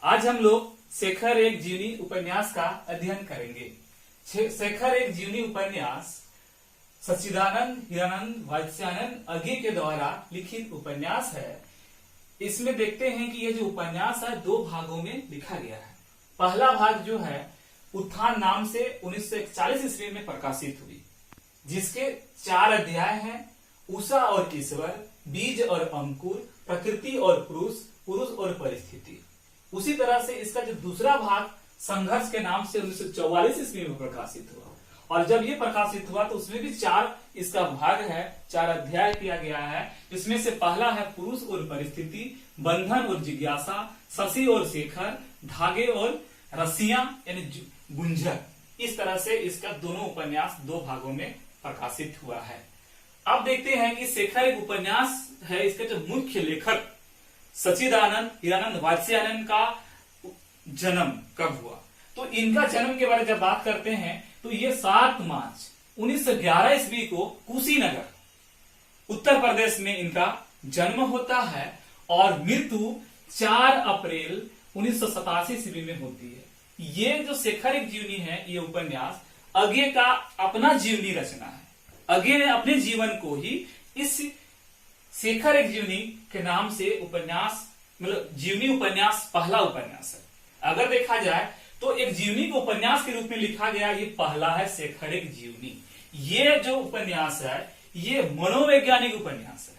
आज हम लोग शेखर एक जीवनी उपन्यास का अध्ययन करेंगे। शेखर एक जीवनी उपन्यास सच्चिदानंद हिरानंद वात्स्यायन अज्ञे के द्वारा लिखित उपन्यास है। इसमें देखते हैं कि यह जो उपन्यास है दो भागों में लिखा गया है। पहला भाग जो है उत्थान नाम से 1941 ईस्वी में प्रकाशित हुई, जिसके 4 अध्याय हैं। उषा और ईश्वर, बीज और अंकुर, प्रकृति और पुरुष, पुरुष और परिस्थिति। उसी तरह से इसका जो दूसरा भाग संघर्ष के नाम से 1944 ईस्वी में प्रकाशित हुआ, और जब ये प्रकाशित हुआ तो उसमें भी 4 इसका भाग है, 4 अध्याय किया गया है। जिसमें से पहला है पुरुष और परिस्थिति, बंधन और जिज्ञासा, शशि और शेखर, धागे और रस्सियां यानी गुंजर। इस तरह से इसका दोनों उपन्यास 2 भागों में प्रकाशित हुआ है। अब देखते हैं कि शेखर एक उपन्यास है, इसका जो मुख्य लेखक सच्चिदानंद हिरानंद वात्स्यायन का जन्म कब हुआ। तो इनका जन्म के बारे में जब बात करते हैं तो ये 7 मार्च 1911 ईस्वी को कुशीनगर उत्तर प्रदेश में इनका जन्म होता है, और मृत्यु 4 अप्रैल 1987 ईस्वी में होती है। ये जो शेखर एक जीवनी है, ये उपन्यास अज्ञे का अपना जीवनी रचना है। अज्ञे ने अपने जीवन को ही इस शेखर एक जीवनी के नाम से उपन्यास, मतलब जीवनी उपन्यास पहला उपन्यास है। अगर देखा जाए तो एक जीवनी को उपन्यास के रूप में लिखा गया, ये पहला है शेखर एक जीवनी। ये जो उपन्यास है ये मनोवैज्ञानिक उपन्यास है,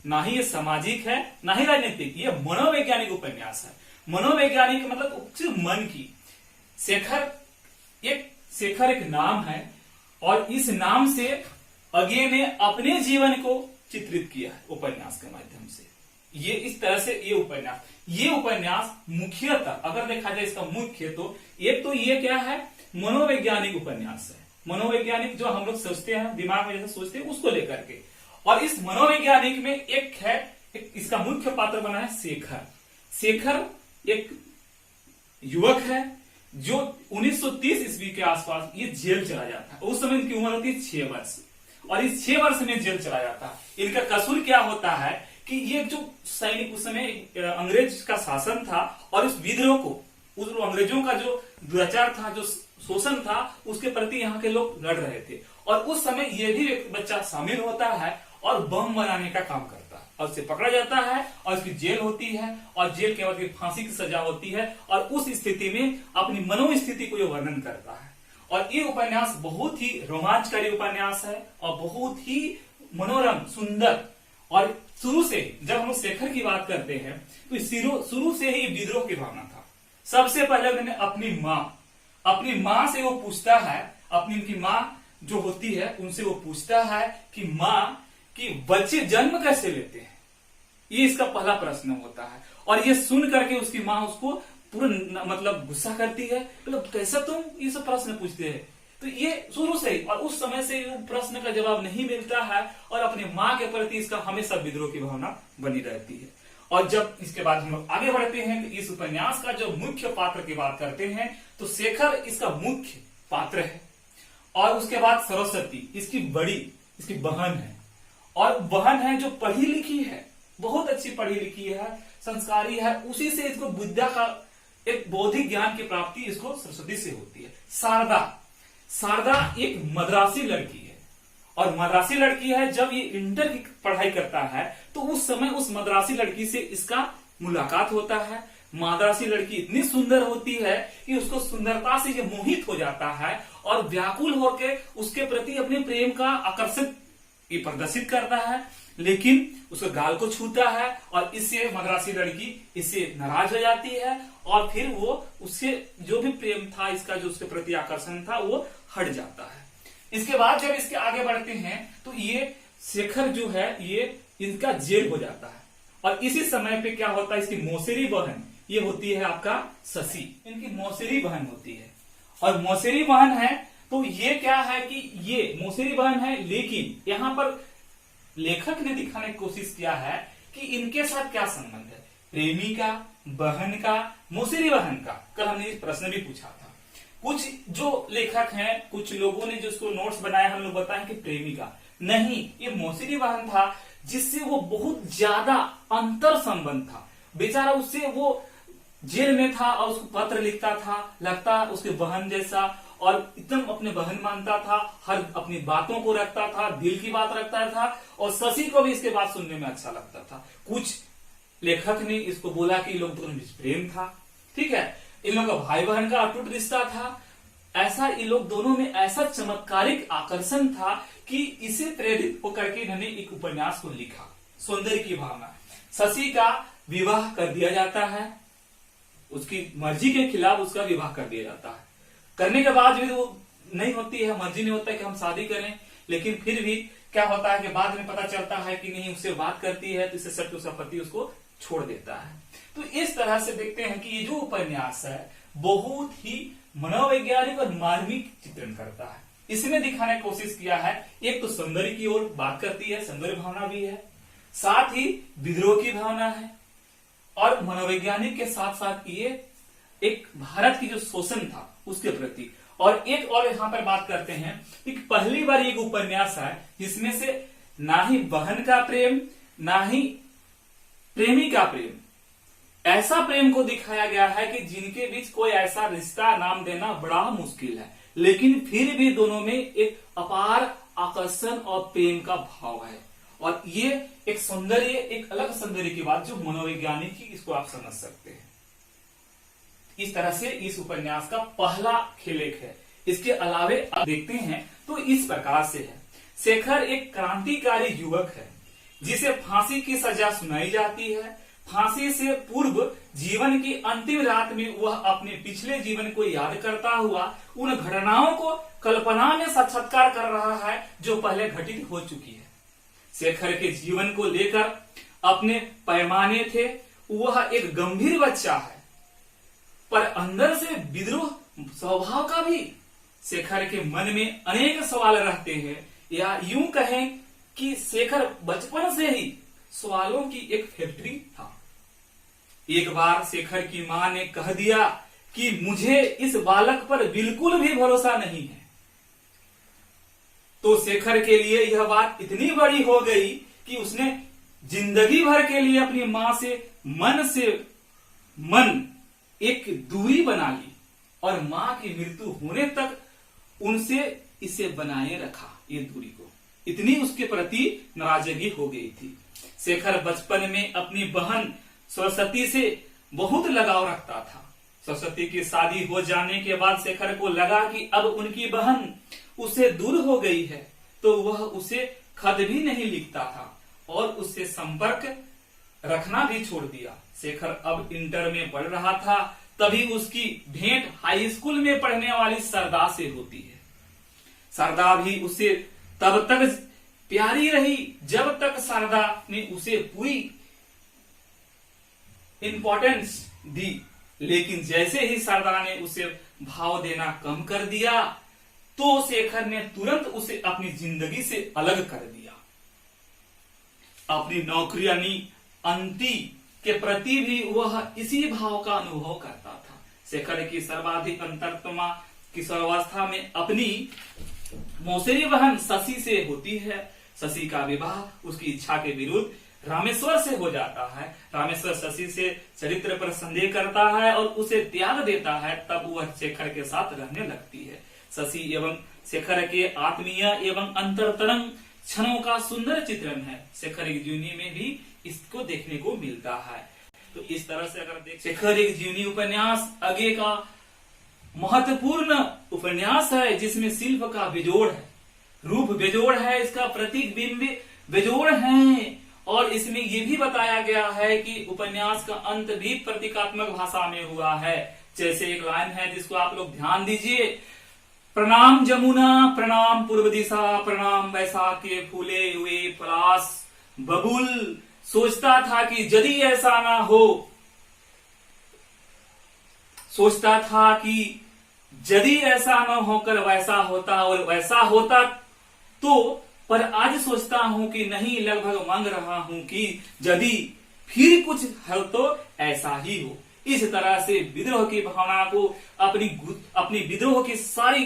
ना ही ये सामाजिक है ना ही राजनीतिक, ये मनोवैज्ञानिक उपन्यास है। मनोवैज्ञानिक मतलब सिर्फ मन की। शेखर एक नाम है, और इस नाम से अज्ञे ने अपने जीवन को चित्रित किया है उपन्यास के माध्यम से। ये इस तरह से ये उपन्यास मुख्यतः अगर देखा जाए इसका मुख्य, तो एक तो ये क्या है, मनोवैज्ञानिक उपन्यास है। मनोवैज्ञानिक जो हम लोग सोचते हैं, दिमाग में जैसे सोचते हैं उसको लेकर के। और इस मनोवैज्ञानिक में एक इसका मुख्य पात्र बना है शेखर। शेखर एक युवक है जो 1930 ईस्वी के आसपास ये जेल चला जाता है। उस समय इनकी उम्र होती है 6 वर्ष, और इस 6 वर्ष में जेल चला जाता है। इनका कसूर क्या होता है कि ये जो सैनिक, उस समय अंग्रेज का शासन था, और इस विद्रोह को, उस अंग्रेजों का जो दुराचार था, जो शोषण था, उसके प्रति यहाँ के लोग लड़ रहे थे। और उस समय ये भी एक बच्चा शामिल होता है और बम बनाने का काम करता है, और उसे पकड़ा जाता है और उसकी जेल होती है, और जेल के बाद फांसी की सजा होती है। और उस स्थिति में अपनी मनोस्थिति को ये वर्णन करता है। और ये उपन्यास बहुत ही रोमांचकारी उपन्यास है, और बहुत ही मनोरम, सुंदर। और शुरू से जब हम शेखर की बात करते हैं तो शुरू से ही विद्रोह की भावना था। सबसे पहले उन्होंने अपनी माँ से वो पूछता है, उनकी माँ जो होती है उनसे वो पूछता है कि माँ कि बच्चे जन्म कैसे लेते हैं, ये इसका पहला प्रश्न होता है। और ये सुन करके उसकी माँ उसको पूरा मतलब गुस्सा करती है, मतलब कैसा तुम ये सब प्रश्न पूछते हैं। तो ये शुरू से ही, और उस समय से प्रश्न का जवाब नहीं मिलता है, और अपने माँ के प्रति इसका हमेशा विद्रोह की भावना बनी रहती है। और जब इसके बाद हम लोग आगे बढ़ते हैं तो इस उपन्यास का जो मुख्य पात्र की बात करते हैं तो शेखर इसका मुख्य पात्र है। और उसके बाद सरस्वती इसकी बहन है, और बहन है जो पढ़ी लिखी है, बहुत अच्छी पढ़ी लिखी है, संस्कारी है। उसी से इसको विद्या का एक बौद्धिक ज्ञान की प्राप्ति इसको सरस्वती से होती है। शारदा एक मद्रासी लड़की है, और मद्रासी लड़की है। जब ये इंटर की पढ़ाई करता है तो उस समय उस मद्रासी लड़की से इसका मुलाकात होता है। मद्रासी लड़की इतनी सुंदर होती है कि उसको सुंदरता से ये मोहित हो जाता है, और व्याकुल होकर उसके प्रति अपने प्रेम का आकर्षण ये प्रदर्शित करता है। लेकिन उसके गाल को छूता है, और इससे मद्रासी लड़की इससे नाराज हो जाती है, और फिर वो उससे जो भी प्रेम था, इसका जो उसके प्रति आकर्षण था, वो हट जाता है। इसके बाद जब इसके आगे बढ़ते हैं तो ये शेखर जो है ये इनका जेल हो जाता है। और इसी समय पे क्या होता है, इसकी मौसेरी बहन ये होती है आपका शशि, इनकी मौसेरी बहन होती है। और मौसेरी बहन है तो ये क्या है कि ये मौसेरी बहन है, लेकिन यहाँ पर लेखक ने दिखाने की कोशिश किया है कि इनके साथ क्या संबंध है, प्रेमी का, बहन का, मौसेरी बहन का। कल हमने इस प्रश्न भी पूछा था। कुछ जो लेखक हैं, कुछ लोगों ने जो इसको नोट्स बनाए, हम लोग बताए कि प्रेमी का नहीं, ये मौसेरी बहन था, जिससे वो बहुत ज्यादा अंतर संबंध था। बेचारा उससे वो जेल में था और उसको पत्र लिखता था, लगता उसके बहन जैसा, और एकदम अपने बहन मानता था, हर अपनी बातों को रखता था, दिल की बात रखता था, और शशि को भी इसके बात सुनने में अच्छा लगता था। कुछ लेखक ने इसको बोला कि इन लोग दोनों बीच प्रेम था, ठीक है, इन लोगों का भाई बहन का अटूट रिश्ता था, ऐसा इन लोग दोनों में ऐसा चमत्कारिक आकर्षण था कि इसे प्रेरित होकर के इन्होंने एक उपन्यास को लिखा, सौंदर्य की भावना। शशि का विवाह कर दिया जाता है, उसकी मर्जी के खिलाफ उसका विवाह कर दिया जाता है। करने के बाद भी वो नहीं होती है, मर्जी नहीं होता है कि हम शादी करें, लेकिन फिर भी क्या होता है कि बाद में पता चलता है कि नहीं, उससे बात करती है, तो इससे सट उसका पति उसको छोड़ देता है। तो इस तरह से देखते हैं कि ये जो उपन्यास है बहुत ही मनोवैज्ञानिक और मार्मिक चित्रण करता है। इसमें दिखाने की कोशिश किया है, एक तो सौंदर्य की ओर बात करती है, सौंदर्य भावना भी है, साथ ही विद्रोह की भावना है, और मनोवैज्ञानिक के साथ साथ ये एक भारत की जो शोषण था उसके प्रति। और एक और यहां पर बात करते हैं कि पहली बार एक उपन्यास है जिसमें से ना ही बहन का प्रेम ना ही प्रेमी का प्रेम, ऐसा प्रेम को दिखाया गया है कि जिनके बीच कोई ऐसा रिश्ता नाम देना बड़ा मुश्किल है, लेकिन फिर भी दोनों में एक अपार आकर्षण और प्रेम का भाव है। और ये एक सौंदर्य, एक अलग सौंदर्य की बात जो मनोवैज्ञानिक की, इसको आप समझ सकते हैं। इस तरह से इस उपन्यास का पहला खेलेख है। इसके अलावे आप देखते हैं तो इस प्रकार से है। शेखर एक क्रांतिकारी युवक है जिसे फांसी की सजा सुनाई जाती है। फांसी से पूर्व जीवन की अंतिम रात में वह अपने पिछले जीवन को याद करता हुआ उन घटनाओं को कल्पना में साक्षात्कार कर रहा है जो पहले घटित हो चुकी है। शेखर के जीवन को लेकर अपने पैमाने थे, वह एक गंभीर बच्चा है, पर अंदर से विद्रोह स्वभाव का भी शेखर के मन में अनेक सवाल रहते हैं, या यूं कहें कि शेखर बचपन से ही सवालों की एक फैक्ट्री था। एक बार शेखर की मां ने कह दिया कि मुझे इस बालक पर बिल्कुल भी भरोसा नहीं है, तो शेखर के लिए यह बात इतनी बड़ी हो गई कि उसने जिंदगी भर के लिए अपनी मां से मन एक दूरी बना ली और मां की मृत्यु होने तक उनसे इसे बनाए रखा। ये दूरी को इतनी उसके प्रति नाराजगी हो गई थी। शेखर बचपन में अपनी बहन सरस्वती से बहुत लगाव रखता था। सरस्वती की शादी हो जाने के बाद शेखर को लगा कि अब उनकी बहन उसे दूर हो गई है, तो वह उसे खत भी नहीं लिखता था और उससे संपर्क रखना भी छोड़ दिया। शेखर अब इंटर में पढ़ रहा था, तभी उसकी भेंट हाई स्कूल में पढ़ने वाली सरदा से होती है। सरदा भी उसे तब तक प्यारी रही जब तक सरदा ने उसे पूरी इंपॉर्टेंस दी, लेकिन जैसे ही सरदा ने उसे भाव देना कम कर दिया तो शेखर ने तुरंत उसे अपनी जिंदगी से अलग कर दिया। अपनी नौकरी यानी अंती के प्रति भी वह इसी भाव का अनुभव करता था। शेखर की सर्वाधिक अंतरतमा किशोरावस्था में अपनी मौसेरी बहन शशि से होती है। शशि का विवाह उसकी इच्छा के विरुद्ध रामेश्वर से हो जाता है। रामेश्वर शशि से चरित्र पर संदेह करता है और उसे त्याग देता है, तब वह शेखर के साथ रहने लगती है। शशि एवं शेखर के आत्मीय एवं अंतरतरंग क्षणों का सुंदर चित्रण है। शेखर एक जीवनी में भी इसको देखने को मिलता है। तो इस तरह से अगर देख शेखर एक जीवनी उपन्यास आगे का महत्वपूर्ण उपन्यास है, जिसमें शिल्प का बेजोड़ है, रूप बेजोड़ है, इसका प्रतीक बिंब बेजोड़ है, और इसमें यह भी बताया गया है कि उपन्यास का अंत भी प्रतीकात्मक भाषा में हुआ है। जैसे एक लाइन है जिसको आप लोग ध्यान दीजिए, प्रणाम जमुना प्रणाम पूर्व दिशा, प्रणाम वैशाख के फूले हुए पलाश बबुल, सोचता था कि यदि ऐसा ना हो, सोचता था कि यदि ऐसा न होकर वैसा होता और वैसा होता तो, पर आज सोचता हूं कि नहीं, लगभग मांग रहा हूं कि यदि फिर कुछ है तो ऐसा ही हो। इस तरह से विद्रोह की भावना को अपनी विद्रोह की सारी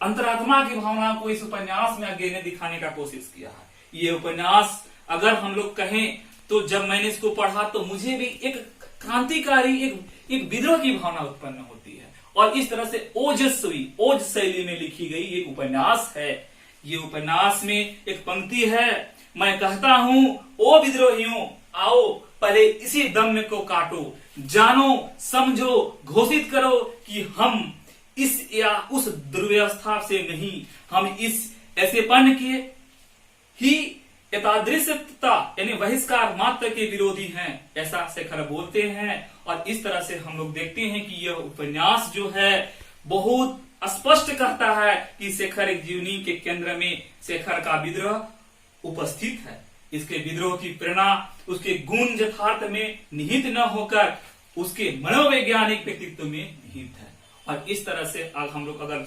अंतरात्मा की भावना को इस उपन्यास में आगे ने दिखाने का कोशिश किया है। ये उपन्यास अगर हम लोग कहें तो जब मैंने इसको पढ़ा तो मुझे भी एक क्रांतिकारी एक विद्रोह की भावना उत्पन्न होती है। और इस तरह से ओजस्वी, ओज शैली में लिखी गई एक उपन्यास है। ये उपन्यास में एक पंक्ति है, मैं कहता हूं ओ विद्रोहियों, आओ पहले इसी दम्य को काटो, जानो समझो घोषित करो कि हम इस या उस दुर्व्यवस्था से नहीं, हम इस ऐसेपन के ही एतादृशता यानी बहिष्कार मात्र के विरोधी हैं, ऐसा शेखर बोलते हैं। और इस तरह से हम लोग देखते हैं कि यह उपन्यास जो है बहुत स्पष्ट कहता है कि शेखर एक जीवनी के केंद्र में शेखर का विद्रोह उपस्थित है। इसके विद्रोह की प्रेरणा उसके गुण यथार्थ में निहित न होकर उसके मनोवैज्ञानिक व्यक्तित्व में निहित है। और इस तरह से आज हम लोग अगर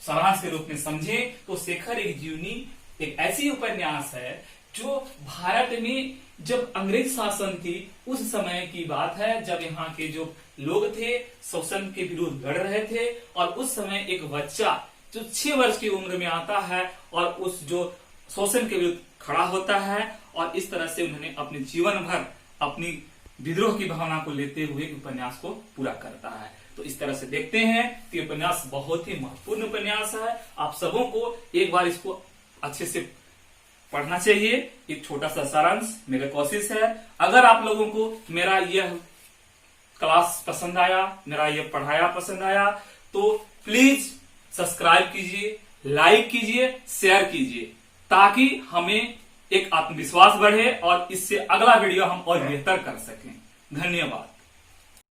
सारांश के रूप में समझे तो शेखर एक जीवनी एक ऐसी उपन्यास है जो भारत में जब अंग्रेज शासन थी उस समय की बात है, जब यहाँ के जो लोग थे शोषण के विरुद्ध लड़ रहे थे। और उस समय एक बच्चा जो 6 वर्ष की उम्र में आता है और उस जो शोषण के विरुद्ध खड़ा होता है और इस तरह से उन्होंने अपने जीवन भर अपनी विद्रोह की भावना को लेते हुए उपन्यास को पूरा करता है। तो इस तरह से देखते हैं कि उपन्यास बहुत ही महत्वपूर्ण उपन्यास है। आप सबों को एक बार इसको अच्छे से पढ़ना चाहिए। एक छोटा सा सारांश मेरा कोशिश है। अगर आप लोगों को मेरा यह क्लास पसंद आया, मेरा यह पढ़ाया पसंद आया, तो प्लीज सब्सक्राइब कीजिए, लाइक कीजिए, शेयर कीजिए, ताकि हमें एक आत्मविश्वास बढ़े और इससे अगला वीडियो हम और बेहतर कर सकें। धन्यवाद।